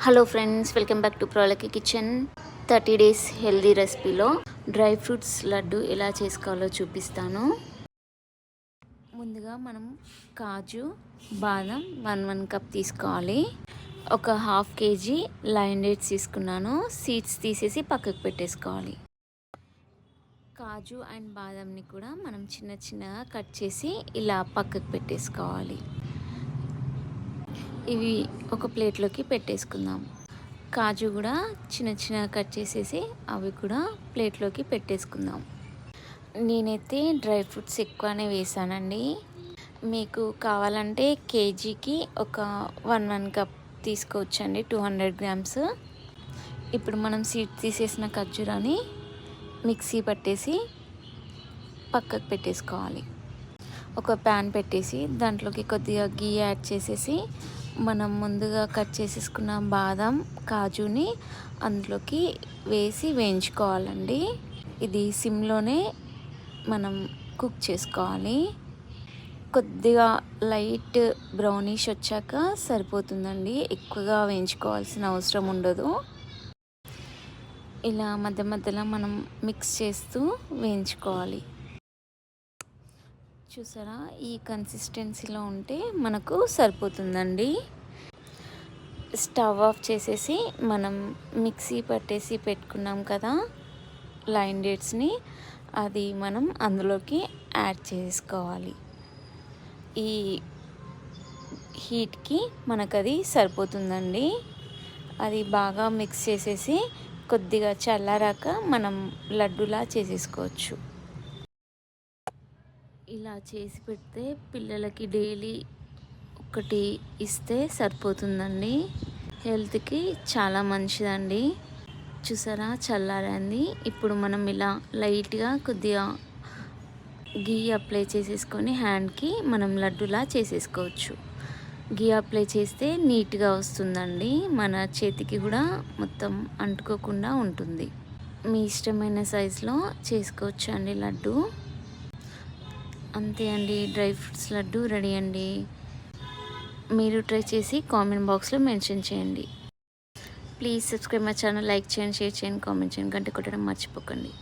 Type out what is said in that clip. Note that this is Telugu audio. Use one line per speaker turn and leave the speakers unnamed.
Hello friends, welcome back to ప్రోలకి కిచెన్. 30 డేస్ హెల్దీ రెసిపీలో డ్రై ఫ్రూట్స్ లడ్డు ఎలా చేసుకోవాలో చూపిస్తాను. ముందుగా మనం కాజు, బాదం 1 కప్ తీసుకోవాలి. ఒక హాఫ్ కేజీ లైన్ డేట్స్ తీసుకున్నాను. సీడ్స్ తీసేసి పక్కకు పెట్టేసుకోవాలి. కాజు అండ్ బాదంని కూడా మనం చిన్న చిన్నగా కట్ చేసి ఇలా పక్కకు పెట్టేసుకోవాలి. ఇవి ఒక ప్లేట్లోకి పెట్టేసుకుందాం. కాజు కూడా చిన్న చిన్నగా కట్ చేసేసి అవి కూడా ప్లేట్లోకి పెట్టేసుకుందాం. నేనైతే డ్రై ఫ్రూట్స్ ఎక్కువనే వేసానండి. మీకు కావాలంటే కేజీకి ఒక 1 కప్ తీసుకోవచ్చండి, 200 గ్రామ్స్. ఇప్పుడు మనం సీడ్ తీసేసిన ఖర్జూరాన్ని మిక్సీ పట్టేసి పక్కకు పెట్టేసుకోవాలి. ఒక ప్యాన్ పెట్టేసి దాంట్లోకి కొద్దిగా గీ యాడ్ చేసేసి మనం ముందుగా కట్ చేసేసుకున్న బాదం, కాజుని అందులోకి వేసి వేయించుకోవాలండి. ఇది సిమ్లోనే మనం కుక్ చేసుకోవాలి. కొద్దిగా లైట్ బ్రౌనిష్ వచ్చాక సరిపోతుందండి, ఎక్కువగా వేయించుకోవాల్సిన అవసరం ఉండదు. ఇలా మధ్య మధ్యలో మనం మిక్స్ చేస్తూ వేయించుకోవాలి. చూసారా, ఈ కన్సిస్టెన్సీలో ఉంటే మనకు సరిపోతుందండి. స్టవ్ ఆఫ్ చేసేసి మనం మిక్సీ పట్టేసి పెట్టుకున్నాం కదా లైన్ డేట్స్ని, అది మనం అందులోకి యాడ్ చేసుకోవాలి. ఈ హీట్కి మనకు అది సరిపోతుందండి. అది బాగా మిక్స్ చేసేసి కొద్దిగా చల్లారాక మనం లడ్డులా చేసేసుకోవచ్చు. ఇలా చేసి పెడితే పిల్లలకి డైలీ ఒకటి ఇస్తే సరిపోతుందండి. హెల్త్కి చాలా మంచిదండి. చూసారా, చల్లారండి. ఇప్పుడు మనం ఇలా లైట్గా కొద్దిగా గీ అప్లై చేసేసుకొని హ్యాండ్కి మనం లడ్డులా చేసేసుకోవచ్చు. గీ అప్లై చేస్తే నీట్గా వస్తుందండి. మన చేతికి కూడా మొత్తం అంటుకోకుండా ఉంటుంది. మీ ఇష్టమైన సైజులో చేసుకోవచ్చు అండి లడ్డు. అంతే అండి, డ్రై ఫ్రూట్స్ లడ్డు రెడీ అండి. మీరు ట్రై చేసి కామెంట్ బాక్స్లో మెన్షన్ చేయండి. Please subscribe my channel, like చేయండి, షేర్ చేయండి, కామెంట్ చేయండి, గంట కొట్టడం మర్చిపోకండి.